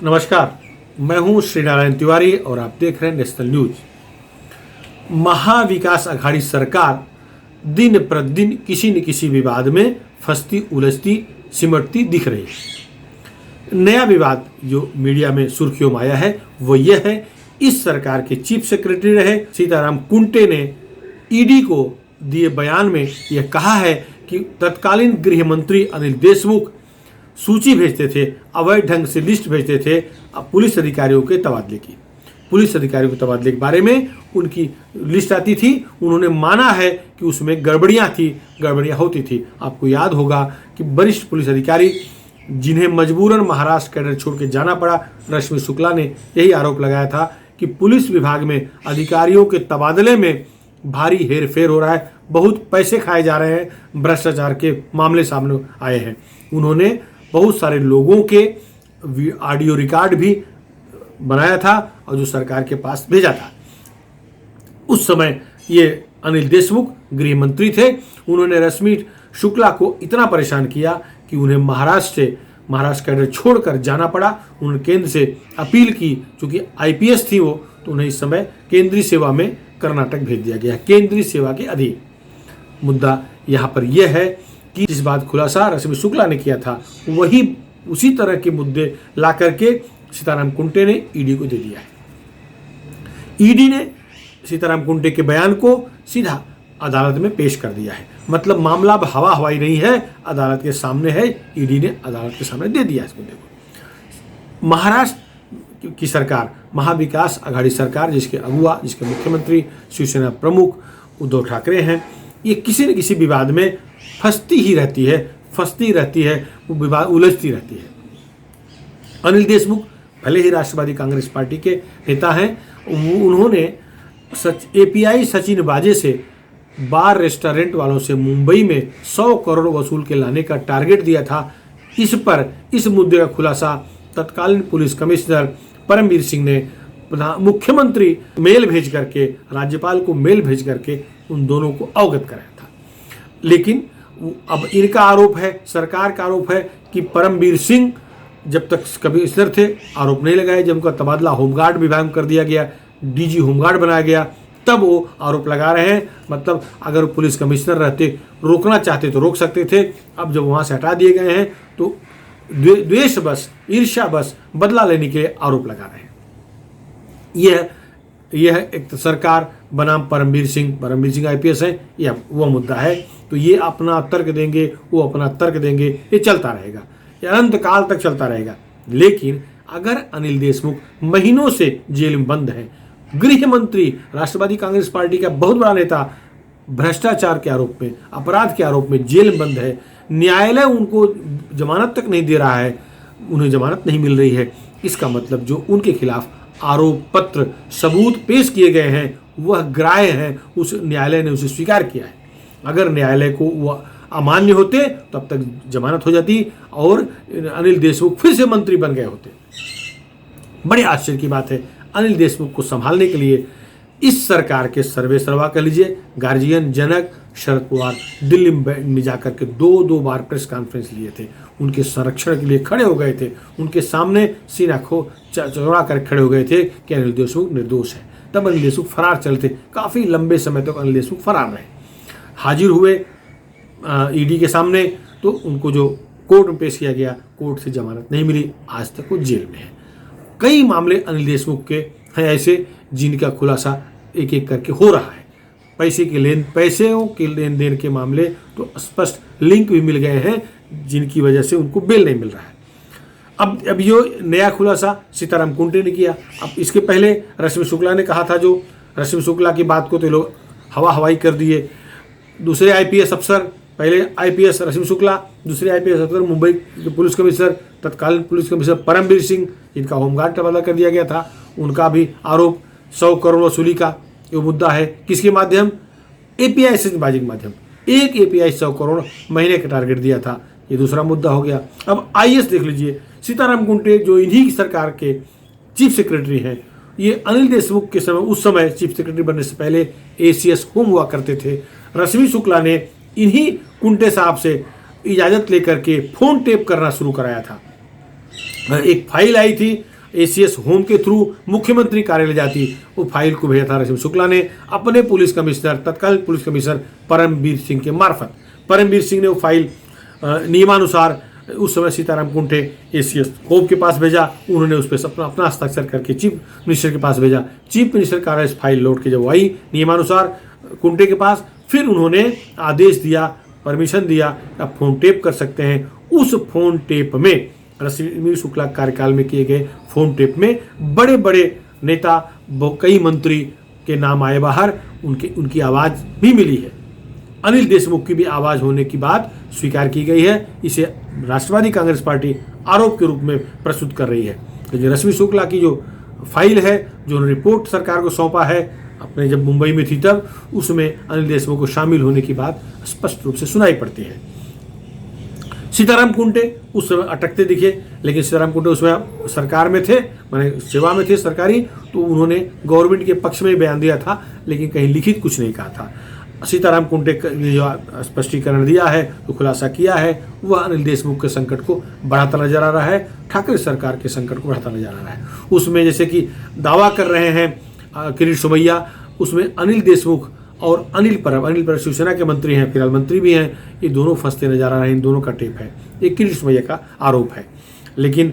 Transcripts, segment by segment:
नमस्कार, मैं हूं श्री नारायण तिवारी और आप देख रहे हैं नेशनल न्यूज। महाविकास आघाड़ी सरकार दिन प्रतिदिन किसी न किसी विवाद में फंसती उलझती सिमटती दिख रही है। नया विवाद जो मीडिया में सुर्खियों में आया है वो यह है, इस सरकार के चीफ सेक्रेटरी रहे सीताराम कुंटे ने ईडी को दिए बयान में यह कहा है कि तत्कालीन गृह मंत्री अनिल देशमुख सूची भेजते थे, अवैध ढंग से लिस्ट भेजते थे पुलिस अधिकारियों के तबादले की। पुलिस अधिकारियों के तबादले के बारे में उनकी लिस्ट आती थी। उन्होंने माना है कि उसमें गड़बड़ियाँ होती थी। आपको याद होगा कि वरिष्ठ पुलिस अधिकारी जिन्हें मजबूरन महाराष्ट्र कैडर छोड़ के जाना पड़ा, रश्मि शुक्ला ने यही आरोप लगाया था कि पुलिस विभाग में अधिकारियों के तबादले में भारी हेरफेर हो रहा है, बहुत पैसे खाए जा रहे हैं, भ्रष्टाचार के मामले सामने आए हैं। उन्होंने बहुत सारे लोगों के ऑडियो रिकॉर्ड भी बनाया था और जो सरकार के पास भेजा था। उस समय ये अनिल देशमुख गृह मंत्री थे। उन्होंने रश्मि शुक्ला को इतना परेशान किया कि उन्हें महाराष्ट्र कैडर छोड़कर जाना पड़ा। उन्होंने केंद्र से अपील की, चूंकि आईपीएस थी वो, तो उन्हें इस समय केंद्रीय सेवा में कर्नाटक भेज दिया गया, केंद्रीय सेवा के अधीन। मुद्दा यहाँ पर यह है कि जिस बात खुलासा रश्मि शुक्ला ने किया था वही उसी तरह के मुद्दे ला करके सीताराम कुंटे ने ईडी को दे दिया है। ईडी ने सीताराम कुंटे के बयान को सीधा अदालत में पेश कर दिया है। मतलब मामला अब हवा हवाई नहीं है, अदालत के सामने है। ईडी ने अदालत के सामने दे दिया इस मुद्दे को। महाराष्ट्र की सरकार, महाविकास आघाड़ी सरकार, जिसके अगुआ, जिसके मुख्यमंत्री शिवसेना प्रमुख उद्धव ठाकरे हैं, ये किसी न किसी विवाद में फंसती रहती है, वो विवाद उलझती रहती है। अनिल देशमुख भले ही राष्ट्रवादी कांग्रेस पार्टी के नेता हैं, उन्होंने एपीआई सचिन वाजे से बार रेस्टोरेंट वालों से मुंबई में 100 करोड़ वसूल के लाने का टारगेट दिया था। इस मुद्दे का खुलासा तत्कालीन पुलिस कमिश्नर परमवीर सिंह ने मुख्यमंत्री मेल भेज करके, राज्यपाल को मेल भेज करके उन दोनों को अवगत कराया था। लेकिन अब इनका आरोप है, सरकार का आरोप है कि परमवीर सिंह जब तक कमिश्नर थे आरोप नहीं लगाए। जब उनका तबादला होमगार्ड विभाग में कर दिया गया, डीजी होमगार्ड बनाया गया, तब वो आरोप लगा रहे हैं। मतलब अगर पुलिस कमिश्नर रहते, रोकना चाहते तो रोक सकते थे। अब जब वहाँ से हटा दिए गए हैं तो द्वेष बस, ईर्ष्या बस, बदला लेने के आरोप लगा रहे हैं। यह एक सरकार बनाम परमवीर सिंह आईपीएस है, यह वो मुद्दा है। तो ये अपना तर्क देंगे, वो अपना तर्क देंगे, ये चलता रहेगा, ये अनंत काल तक चलता रहेगा। लेकिन अगर अनिल देशमुख महीनों से जेल में बंद है, गृह मंत्री, राष्ट्रवादी कांग्रेस पार्टी का बहुत बड़ा नेता, भ्रष्टाचार के आरोप में, अपराध के आरोप में जेल में बंद है, न्यायालय उनको जमानत तक नहीं दे रहा है, उन्हें जमानत नहीं मिल रही है, इसका मतलब जो उनके खिलाफ आरोप पत्र, सबूत पेश किए गए हैं वह ग्राह्य हैं। उस न्यायालय ने उसे स्वीकार किया है। अगर न्यायालय को वह अमान्य होते तब तक जमानत हो जाती और अनिल देशमुख फिर से मंत्री बन गए होते। बड़े आश्चर्य की बात है, अनिल देशमुख को संभालने के लिए इस सरकार के सर्वेसर्वा कह लीजिए, गार्जियन जनक शरद पवार दिल्ली में जाकर के दो बार प्रेस कॉन्फ्रेंस लिए थे, उनके संरक्षण के लिए खड़े हो गए थे, उनके सामने सीना चौड़ा कर खड़े हो गए थे कि अनिल देशमुख निर्दोष है। तब अनिल देशमुख फरार चले थे, काफ़ी लंबे समय तक अनिल देशमुख फरार रहे। हाजिर हुए ईडी के सामने तो उनको जो कोर्ट में पेश किया गया, कोर्ट से जमानत नहीं मिली, आज तक वो जेल में है। कई मामले अनिल देशमुख के हैं ऐसे जिनका खुलासा एक एक करके हो रहा है। पैसों के लेन देन के मामले तो स्पष्ट लिंक भी मिल गए हैं, जिनकी वजह से उनको बेल नहीं मिल रहा है। अब ये नया खुलासा सीताराम कुंटे ने किया। अब इसके पहले रश्मि शुक्ला ने कहा था, जो रश्मि शुक्ला की बात को तो लोग हवा हवाई कर दिए। दूसरे आईपीएस अफसर, पहले आईपीएस रश्मि शुक्ला, दूसरे आईपीएस अफसर मुंबई के पुलिस कमिश्नर, तत्कालीन पुलिस कमिश्नर परमवीर सिंह, जिनका होमगार्ड तबादला कर दिया गया था, उनका भी आरोप 100 करोड़ वसूली का ये मुद्दा है। किसके माध्यम? एपीआई सचिनबाजी के माध्यम। एक एपीआई 100 करोड़ महीने का टारगेट दिया था, ये दूसरा मुद्दा हो गया। अब आईएएस देख लीजिए, सीताराम कुंटे जो इन्हीं की सरकार के चीफ सेक्रेटरी हैं, ये अनिल देशमुख के समय, उस समय चीफ सेक्रेटरी बनने से पहले एसीएस होम हुआ करते थे। रश्मि शुक्ला ने इन्हीं कुंटे साहब से इजाज़त लेकर के फ़ोन टेप करना शुरू कराया था। एक फाइल आई थी एसीएस होम के थ्रू मुख्यमंत्री कार्यालय जाती, वो फाइल को भेजा था रश्मि शुक्ला ने अपने पुलिस कमिश्नर, तत्काल पुलिस कमिश्नर परमवीर सिंह के मार्फत। परमवीर सिंह ने वो फाइल नियमानुसार उस समय सीताराम कुंटे एसीएस होम के पास भेजा। उन्होंने उस पर अपना हस्ताक्षर करके चीफ मिनिस्टर के पास भेजा। चीफ मिनिस्टर कार्यालय फाइल लौट के जब वो आई नियमानुसार कुंटे के पास, फिर उन्होंने आदेश दिया, परमिशन दिया, आप फोन टेप कर सकते हैं। उस फोन टेप में, रश्मि शुक्ला कार्यकाल में किए गए फोन टेप में बड़े बड़े नेता, कई मंत्री के नाम आए बाहर, उनकी आवाज़ भी मिली है। अनिल देशमुख की भी आवाज़ होने की बात स्वीकार की गई है। इसे राष्ट्रवादी कांग्रेस पार्टी आरोप के रूप में प्रस्तुत कर रही है। लेकिन रश्मि शुक्ला की जो फाइल है, जो रिपोर्ट सरकार को सौंपा है अपने जब मुंबई में थी तब, उसमें अनिल देशमुख को शामिल होने की बात स्पष्ट रूप से सुनाई पड़ती है। सीताराम कुंटे उस समय अटकते दिखे, लेकिन सीताराम कुंटे उसमें सरकार में थे, माने सेवा में थे सरकारी, तो उन्होंने गवर्नमेंट के पक्ष में बयान दिया था, लेकिन कहीं लिखित कुछ नहीं कहा था। सीताराम कुंटे ने जो स्पष्टीकरण दिया है, तो खुलासा किया है, वह अनिल देशमुख के संकट को बढ़ाता नजर आ रहा है, ठाकरे सरकार के संकट को बढ़ाता नजर आ रहा है। उसमें जैसे कि दावा कर रहे हैं किरीट सोमैया, उसमें अनिल देशमुख और अनिल परब शिवसेना के मंत्री हैं, फिलहाल मंत्री भी हैं, ये दोनों फंसते नजर आ रहे हैं। इन दोनों का टेप है, ये किरीट सोमैया का आरोप है। लेकिन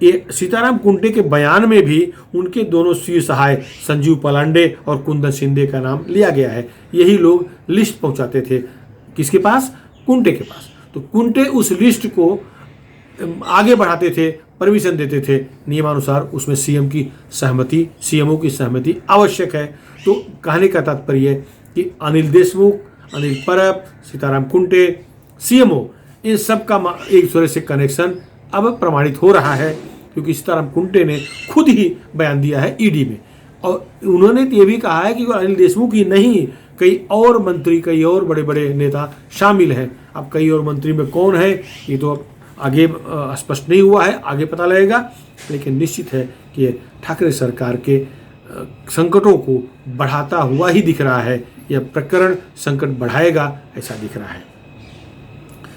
ये सीताराम कुंटे के बयान में भी उनके दोनों शीर्ष सहाय संजीव पलांडे और कुंदन शिंदे का नाम लिया गया है। यही लोग लिस्ट पहुंचाते थे किसके पास? कुंटे के पास। तो कुंटे उस लिस्ट को आगे बढ़ाते थे, परमिशन देते थे नियमानुसार। उसमें सीएम की सहमति, सीएमओ की सहमति आवश्यक है। तो कहने का तात्पर्य कि अनिल देशमुख, अनिल परब, सीताराम कुंटे, सीएमओ, इन सब का एक दूसरे से कनेक्शन अब प्रमाणित हो रहा है, क्योंकि सीताराम कुंटे ने खुद ही बयान दिया है ईडी में, और उन्होंने ये भी कहा है कि अनिल देशमुख ही नहीं, कई और मंत्री, कई और बड़े बड़े नेता शामिल हैं। अब कई और मंत्री में कौन है ये तो आगे स्पष्ट नहीं हुआ है, आगे पता लगेगा। लेकिन निश्चित है कि ये ठाकरे सरकार के संकटों को बढ़ाता हुआ ही दिख रहा है। यह प्रकरण संकट बढ़ाएगा ऐसा दिख रहा है।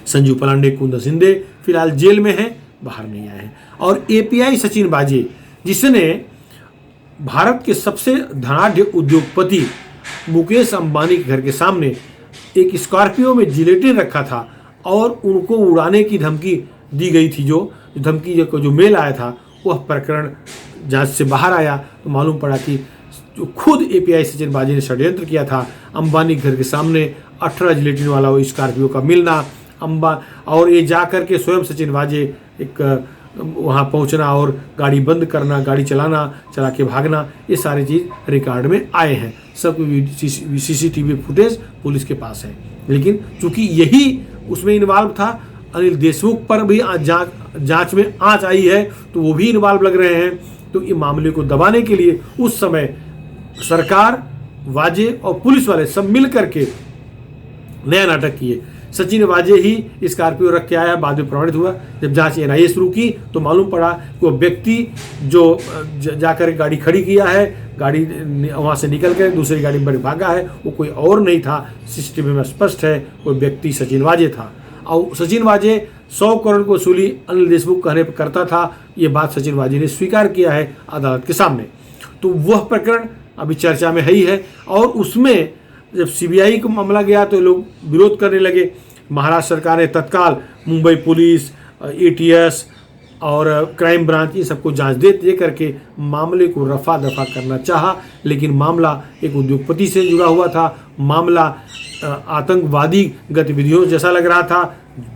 संजीव पलांडे, कुंदन शिंदे फिलहाल जेल में हैं, बाहर नहीं आए हैं। और एपीआई सचिन वाजे, जिसने भारत के सबसे धनाढ्य उद्योगपति मुकेश अंबानी के घर के सामने एक स्कॉर्पियो में जिलेटिन रखा था और उनको उड़ाने की धमकी दी गई थी, जो धमकी को जो मेल आया था, वह प्रकरण जांच से बाहर आया तो मालूम पड़ा कि जो खुद एपीआई सचिन वाजे ने षड्यंत्र किया था। अंबानी घर के सामने 18 जिलेटिन वाला वो स्कॉर्पियो का मिलना, और ये जा कर के स्वयं सचिन वाजे एक वहाँ पहुँचना और गाड़ी बंद करना, गाड़ी चला के भागना, ये सारी चीज़ रिकॉर्ड में आए हैं। सब सीसीटीवी फुटेज पुलिस के पास है। लेकिन चूंकि यही उसमें इन्वॉल्व था, अनिल देशमुख पर भी जांच में आंच आई है, तो वो भी इन्वॉल्व लग रहे हैं। तो ये मामले को दबाने के लिए उस समय सरकार, वाजे और पुलिस वाले सब मिल करके नया नाटक किए। सचिन वाजे ही स्कॉर्पियो रख के आया, बाद में प्रमाणित हुआ। जब जांच एनआईए शुरू की तो मालूम पड़ा कि वो व्यक्ति जो जाकर गाड़ी खड़ी किया है, गाड़ी वहाँ से निकल कर दूसरी गाड़ी में भागा है, वो कोई और नहीं था। सीसीटीवी में स्पष्ट है वो व्यक्ति सचिन वाजे था। और सचिन वाजे 100 करोड़ को वसूली अनिल देशमुख कहने पर करता था, ये बात सचिन वाजे ने स्वीकार किया है अदालत के सामने। तो वह प्रकरण अभी चर्चा में है ही है। और उसमें जब सीबीआई को मामला गया तो लोग विरोध करने लगे। महाराष्ट्र सरकार ने तत्काल मुंबई पुलिस, एटीएस और क्राइम ब्रांच ये सबको जांच दे करके मामले को रफा दफा करना चाहा। लेकिन मामला एक उद्योगपति से जुड़ा हुआ था, मामला आतंकवादी गतिविधियों जैसा लग रहा था,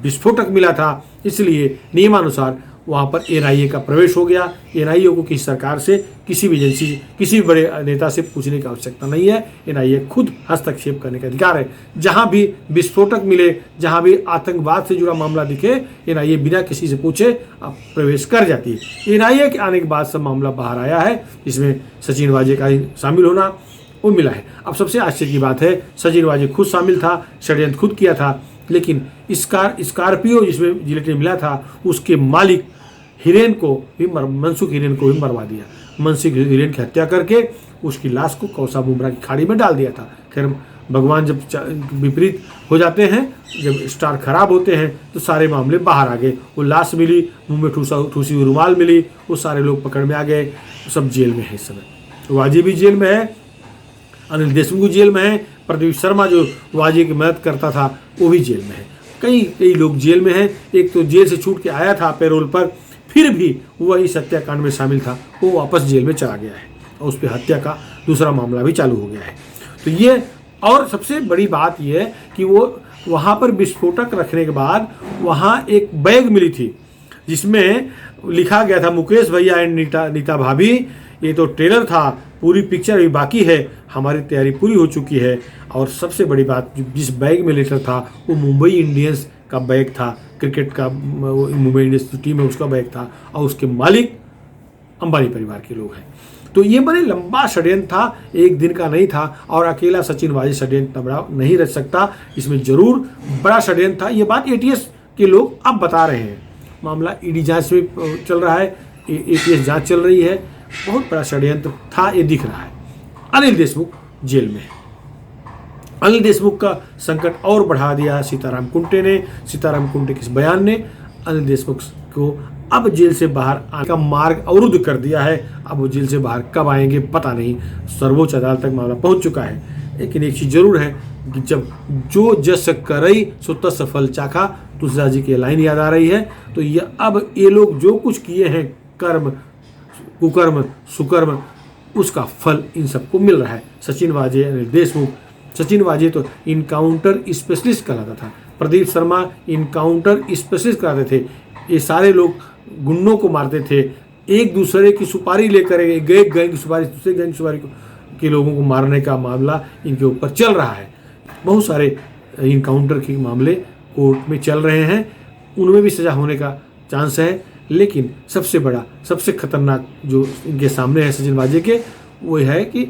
विस्फोटक मिला था, इसलिए नियमानुसार वहाँ पर एनआईए का प्रवेश हो गया। एनआईए को किसी सरकार से, किसी भी एजेंसी, किसी भी बड़े नेता से पूछने की आवश्यकता नहीं है। एनआईए खुद हस्तक्षेप करने का अधिकार है। जहाँ भी विस्फोटक मिले, जहाँ भी आतंकवाद से जुड़ा मामला दिखे, एनआईए बिना किसी से पूछे अब प्रवेश कर जाती है। एनआईए के आने के बाद सब मामला बाहर आया है, इसमें सचिन वाजे का शामिल होना वो मिला है। अब सबसे आश्चर्य की बात है, सचिन वाजे खुद शामिल था, षड्यंत्र खुद किया था, लेकिन स्कॉर्पियो जिसमें जिलेटिन मिला था उसके मालिक हिरेन को भी मनसुख हिरेन को भी मरवा दिया। मनसुख हिरेन की हत्या करके उसकी लाश को कौसा बुमरा की खाड़ी में डाल दिया था। खैर भगवान जब विपरीत हो जाते हैं, जब स्टार खराब होते हैं तो सारे मामले बाहर आ गए। वो लाश मिली, मुंह में ठूसी हुई रुमाल मिली, वो सारे लोग पकड़ में आ गए, सब जेल में है इस समय। वाजे भी जेल में है, अनिल देशमुख जेल में है, प्रदीप शर्मा जो वाजे की मदद करता था वो भी जेल में है। कई लोग जेल में हैं। एक तो जेल से छूट के आया था पैरोल पर, फिर भी वह इस हत्याकांड में शामिल था, वो वापस जेल में चला गया है और उस पर हत्या का दूसरा मामला भी चालू हो गया है। तो ये, और सबसे बड़ी बात यह है कि वो वहाँ पर विस्फोटक रखने के बाद वहाँ एक बैग मिली थी जिसमें लिखा गया था मुकेश भैया एंड नीता भाभी। ये तो ट्रेलर था, पूरी पिक्चर अभी बाकी है, हमारी तैयारी पूरी हो चुकी है। और सबसे बड़ी बात, जिस बैग में लेटर था वो मुंबई इंडियंस का बैग था, क्रिकेट का मुंबई इंडियंस टीम है उसका बैग था, और उसके मालिक अंबानी परिवार के लोग हैं। तो ये बड़े लंबा षड्यंत्र था, एक दिन का नहीं था, और अकेला सचिन वाजे षड्यंत्र बड़ा नहीं रच सकता, इसमें जरूर बड़ा षड्यंत्र था। ये बात एटीएस के लोग अब बता रहे हैं। मामला ईडी जांच में चल रहा है, एटीएस जांच चल रही है, बहुत बड़ा षड्यंत्र था, ये दिख रहा है। अनिल देशमुख जेल में है। अनिल देशमुख का संकट और बढ़ा दिया सीताराम कुंटे ने। सीताराम कुंटे के बयान ने अनिल देशमुख को अब जेल से बाहर आने का मार्ग अवरुद्ध कर दिया है। अब वो जेल से बाहर कब आएंगे पता नहीं, सर्वोच्च अदालत तक मामला पहुंच चुका है। लेकिन एक चीज जरूर है कि जब जो जस करई सो तस फल चाखा, तुलसीदास जी की लाइन याद आ रही है। तो ये अब ये लोग जो कुछ किए हैं, कर्म कुकर्म सुकर्म, उसका फल इन सबको मिल रहा है। सचिन वाजे, अनिल देशमुख, सचिन वाजे तो इनकाउंटर स्पेशलिस्ट कहलाता था, प्रदीप शर्मा इनकाउंटर स्पेशलिस्ट कहलाते थे। ये सारे लोग गुंडों को मारते थे, एक दूसरे की सुपारी लेकर, एक गैंग की सुपारी दूसरे गैंग की सुपारी के लोगों को मारने का मामला इनके ऊपर चल रहा है। बहुत सारे इनकाउंटर के मामले कोर्ट में चल रहे हैं, उनमें भी सजा होने का चांस है। लेकिन सबसे बड़ा, सबसे खतरनाक जो इनके सामने है सचिन वाजे के, वो है कि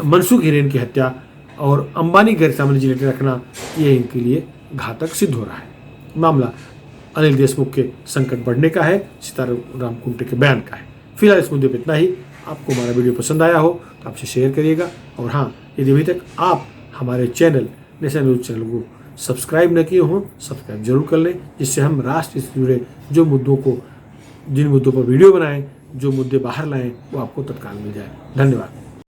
मनसुख हिरेन की हत्या और अंबानी घर सामने रिलेटेड रखना, ये इनके लिए घातक सिद्ध हो रहा है। मामला अनिल देशमुख के संकट बढ़ने का है, सीताराम कुंटे के बयान का है। फिलहाल इस मुद्दे पर इतना ही। आपको हमारा वीडियो पसंद आया हो तो आपसे शेयर करिएगा, और हाँ, यदि अभी तक आप हमारे चैनल नेशन न्यूज़ चैनल को सब्सक्राइब न किए हों, सब्सक्राइब जरूर कर लें, जिससे हम राष्ट्र से जुड़े जो मुद्दों को, जिन मुद्दों पर वीडियो बनाएं, जो मुद्दे बाहर लाएं, वो आपको तत्काल मिल जाए। धन्यवाद।